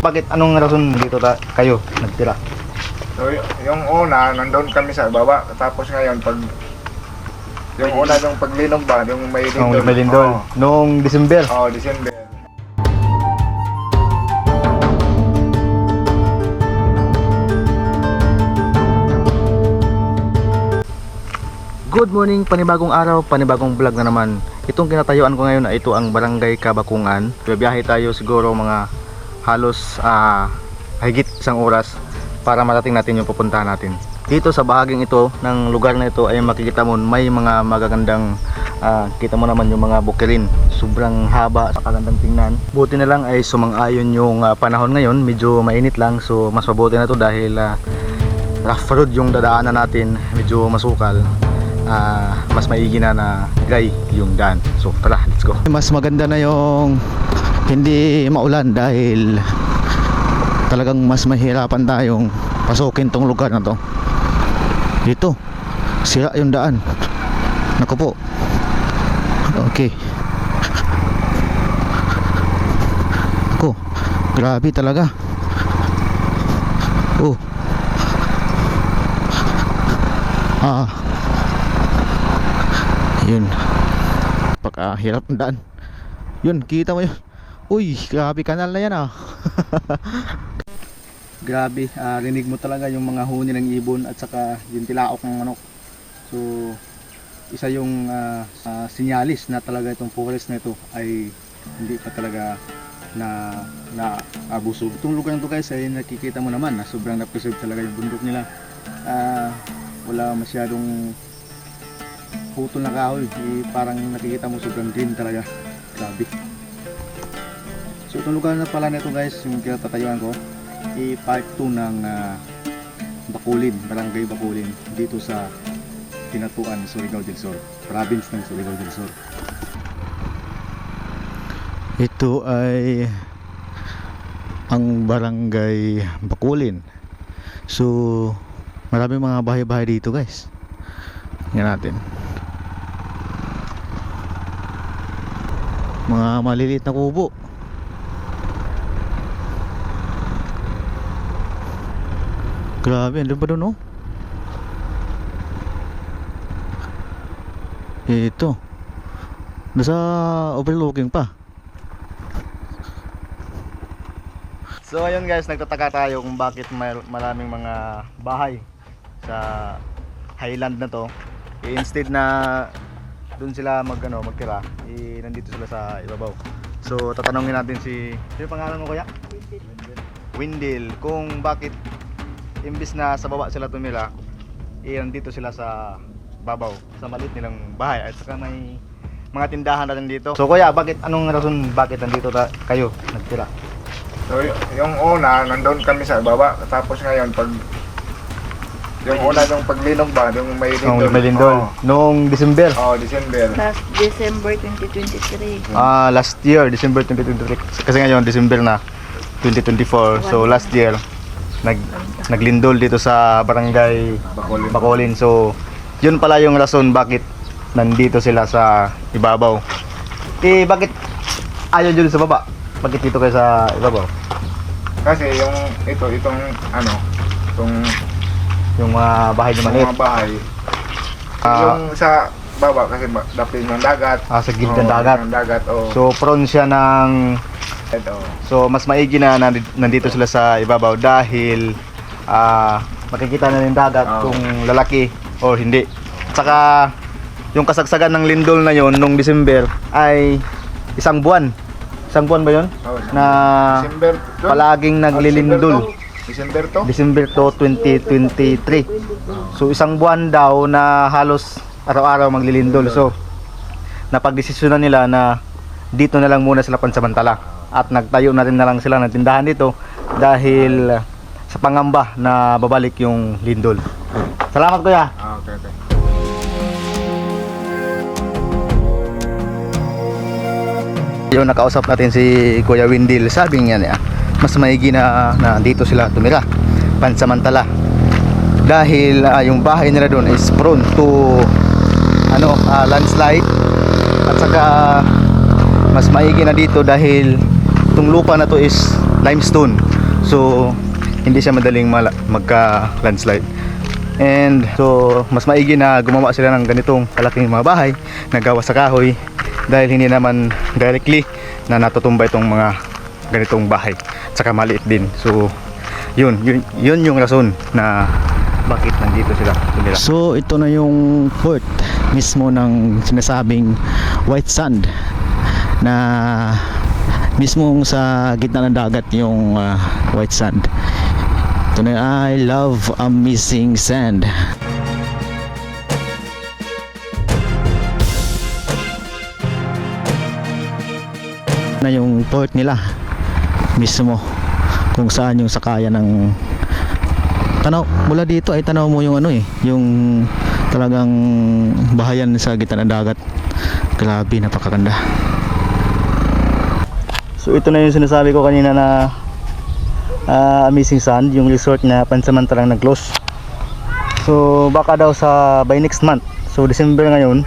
bakit anong rason dito kayo nagtira? So, yung una, nandun kami sa baba. Tapos ngayon, yung una, yung paglinog ba, yung may lindol. Nung may lindol. Noong December. Oo, December. Good morning, panibagong araw, panibagong vlog na naman. Itong kinatayuan ko ngayon ay ito ang Barangay Kabakungan. Biyahe tayo siguro mga halos higit isang oras para marating natin yung pupuntahan natin. Dito sa bahaging ito ng lugar na ito ay makikita mo may mga magagandang kita mo naman yung mga bukirin. Sobrang haba, kagandang tingnan. Buti na lang ay sumang-ayon yung panahon ngayon, medyo mainit lang, so mas mabuti na to dahil rough road yung dadaanan natin, medyo masukal. Mas maigi na dry yung daan. So tara, let's go. Mas maganda na yung hindi maulan dahil talagang mas mahirapan tayong pasukin tong lugar na to. Dito sira yung daan. Naku po. Okay. Ako, grabe talaga. Yun, hirap ng daan. Yun, kita mo yun. Uy, grabe kanal na yan Grabe, rinig mo talaga yung mga huni ng ibon at saka yung tilaok ng manok. So, isa yung sinyalis na talaga itong forest na ito ay hindi pa talaga na abusog. Itong lugar na ito guys ay nakikita mo naman na sobrang na-preserve talaga yung bundok nila. Wala masyadong putol na kahoy, parang nakikita mo sobrang green talaga. Grabe. So itong lugar na pala nito guys, yung kinatatayuan ko, part 2 ng Bacolin, Barangay Bacolin, dito sa Pinatuan, Surigao del Sur, province ng Surigao del Sur. Ito ay ang Barangay Bacolin. So maraming mga bahay-bahay dito guys. Tingnan natin. Mga maliliit na kubo. Grabe, andun pa doon Ito. Nasa overlooking pa. So ayun guys, nagtataka tayo kung bakit maraming mga bahay sa highland na to. Instead na doon sila magtira, nandito sila sa ibabaw. So tatanungin natin sino pangalan mo kuya? Windel. Kung bakit imbis na sa baba sila tumira, nandito sila sa babaw, sa maliit nilang bahay at saka may mga tindahan na rin dito. So kuya, anong rason bakit nandito kayo nagtira? So, yung una, nandun kami sa baba. Tapos ngayon, yung una, yung paglinog ba, yung may lindol. May lindol. Noong December. Oo, December. Last December 2023. Last year, December 2023. Kasi ngayon, December na 2024. So last year, naglindol dito sa Barangay Bacolin. So yun pala yung rason bakit nandito sila sa ibabaw. Bakit ayaw dito sa baba? Bakit dito kayo sa ibabaw? Kasi yung mga bahay na maliit. mga bahay. Yung sa baba kasi dapit ng dagat. Sa gilid ng dagat. So prone siya ng So mas maigi na nandito sila sa ibabaw dahil makikita na ng dagat kung lalaki o hindi. Saka yung kasagsagan ng lindol na yon nung December ay isang buwan. Isang buwan ba yon? Na December palaging naglilindol. December to 2023. So isang buwan daw na halos araw-araw maglilindol. So napagdesisyonan nila na dito na lang muna sila pansamantala at nagtayo na rin na lang sila ng tindahan dito dahil sa pangamba na babalik yung lindol. Salamat kuya. Okay. Yung nakausap natin si Kuya Windel, sabi niya mas maigi na dito sila tumira pansamantala dahil yung bahay nila doon is prone to landslide at saka mas maigi na dito dahil itong lupa na to is limestone. So hindi siya madaling magka-landslide. And so mas maigi na gumawa sila ng ganitong kalaking mga bahay na gawa sa kahoy, dahil hindi naman directly na natutumba itong mga ganitong bahay, saka maliit din. So yun yung rason na bakit nandito sila tumira. So ito na yung port mismo ng sinasabing white sand, na mismo sa gitna ng dagat yung white sand. Ito na, I love a missing sand. Na yung port nila mismo, kung saan yung sakayan ng tanaw mula dito ay tanaw mo yung yung talagang bahayan sa gitna ng dagat. Grabe, napakaganda. So ito na yung sinasabi ko kanina na Amazing Sand, yung resort na pansamantalang nag-close. So baka daw by next month, so December ngayon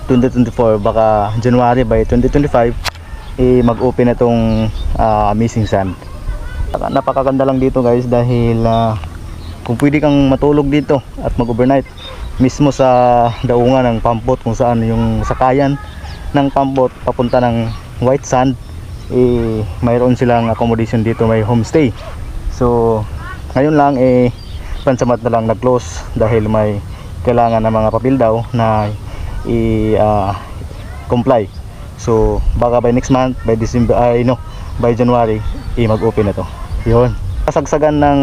2024, baka January by 2025 mag-open na itong Amazing Sand. Napakaganda lang dito guys, dahil kung pwede kang matulog dito at mag-overnight mismo sa daungan ng pampot, kung saan yung sakayan ng pampot papunta ng white sand, mayroon silang accommodation dito, may homestay. So ngayon lang pansamat na lang nag-close dahil may kailangan ng mga papel daw na comply. So baka by next month, by December, by January mag-open na to. Yun, kasagsagan ng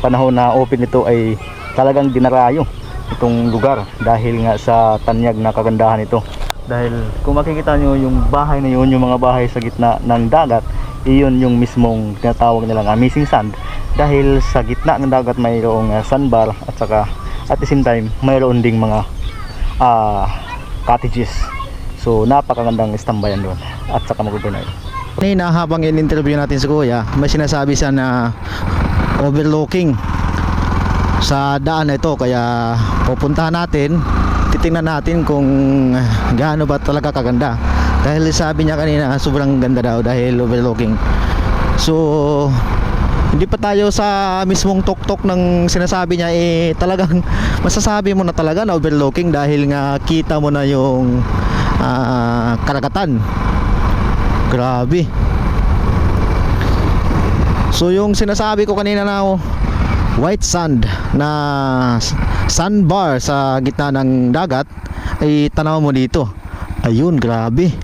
panahon na open ito ay talagang dinarayo itong lugar dahil nga sa tanyag na kagandahan ito. Dahil kung makikita nyo yung bahay na yun, yung mga bahay sa gitna ng dagat, iyon yung mismong tinatawag nilang Amazing Sand, dahil sa gitna ng dagat mayroong sandbar, at saka at the same time mayroon ding mga cottages. So napakagandang istambayan doon at saka mag-overnight. Kanina habang in-interview natin si Kuya, may sinasabi siya na overlooking sa daan na ito, kaya pupuntahan natin, titingnan natin kung gaano ba talaga kaganda, dahil sabi niya kanina sobrang ganda daw dahil overlooking. So hindi pa tayo sa mismong tuktok ng sinasabi niya, talagang masasabi mo na talaga na overlooking, dahil nga kita mo na yung karagatan. Grabe. So yung sinasabi ko kanina na white sand na sandbar sa gitna ng dagat ay tanaw mo dito. Ayun, grabe.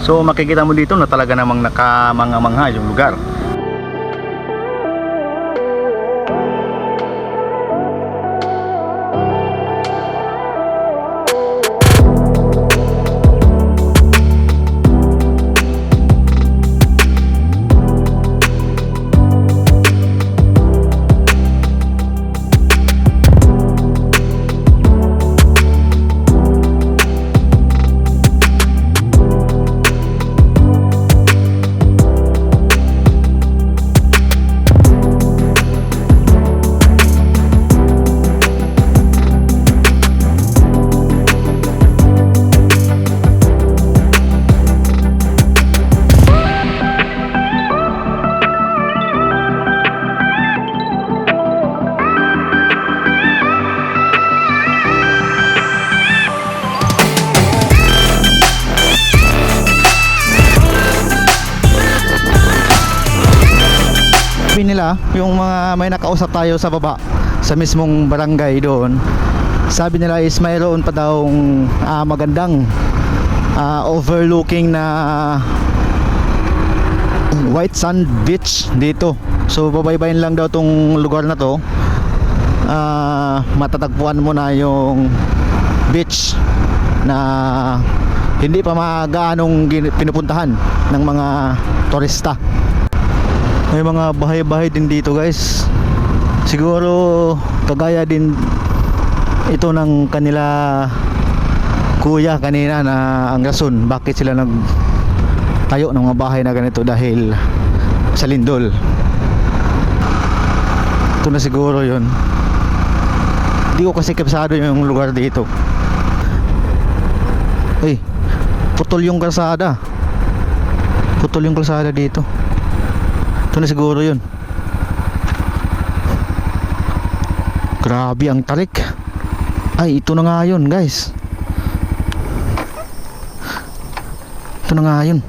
So makikita mo dito na talaga namang nakamangha-mangha yung lugar. Sabi nila, yung mga may nakausap tayo sa baba sa mismong barangay doon, sabi nila is mayroon pa daw magandang overlooking na white sand beach dito. So babaybayin lang daw tong lugar na to, matatagpuan mo na yung beach na hindi pa magaanong pinupuntahan ng mga turista. May mga bahay-bahay din dito guys. Siguro kagaya din ito ng kanila kuya kanina, na ang rason bakit sila nagtayo ng mga bahay na ganito dahil sa lindol. Ito na siguro yun. Hindi ko kasi kapsado yung lugar dito. Ay, putol yung kalsada. Putol yung kalsada dito. Ito na siguro yun. Grabe ang tarik. Ay, ito na nga yun, guys. Ito na nga yun.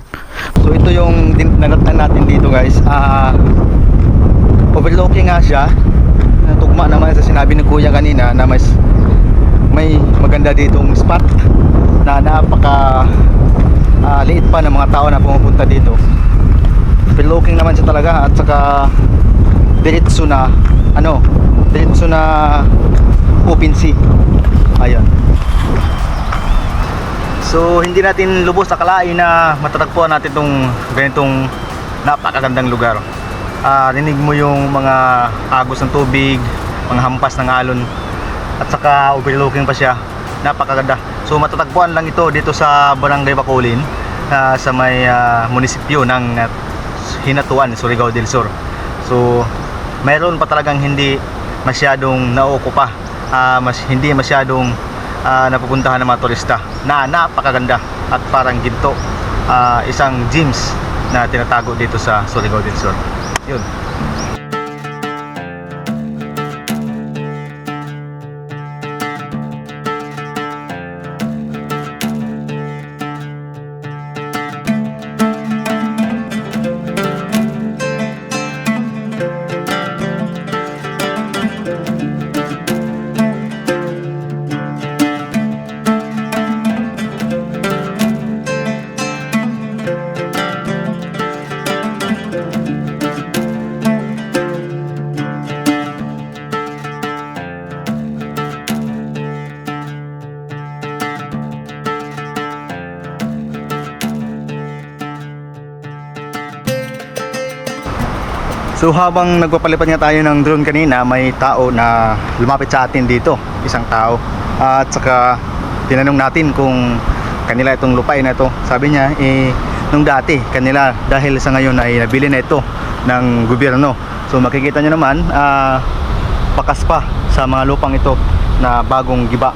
So ito yung nanatnan natin dito, guys. Overlooking nga siya. Tugma naman sa sinabi ni Kuya kanina na may maganda ditong spot na napaka liit pa ng mga tao na pumupunta dito. Overlooking naman siya talaga, at saka diretso na open sea. Ayan. So hindi natin lubos akalain na matatagpuan natin itong ganitong napakagandang lugar. Rinig mo yung mga agos ng tubig, mga hampas ng alon, at saka overlooking pa siya. Napakaganda. So matatagpuan lang ito dito sa Barangay Bacolin, sa may munisipyo ng Hinatuan, Surigao del Sur. So mayroon pa talagang hindi masyadong nauokupa, hindi masyadong napupuntahan ng mga turista, na napakaganda at parang ginto, isang gems na tinatago dito sa Surigao del Sur. Yun. So habang nagpapalipad nga tayo ng drone kanina, may tao na lumapit sa atin dito, isang tao. At saka tinanong natin kung kanila itong lupain na ito. Sabi niya, nung dati kanila, dahil sa ngayon ay nabili na ito ng gobyerno. So makikita nyo naman, pakas pa sa mga lupang ito na bagong giba,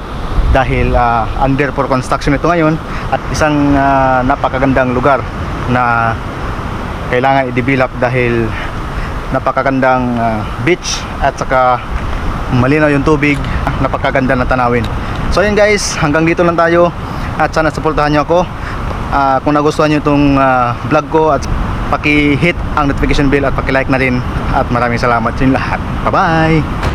dahil under for construction ito ngayon, at isang napakagandang lugar na kailangan i-develop dahil napakagandang beach, at saka malinaw yung tubig, napakaganda na tanawin. So yun guys, hanggang dito lang tayo, at sana suportahan nyo ako. Kung nagustuhan nyo itong vlog ko, at paki-hit ang notification bell at paki-like na rin, at maraming salamat sa inyo lahat. Bye bye!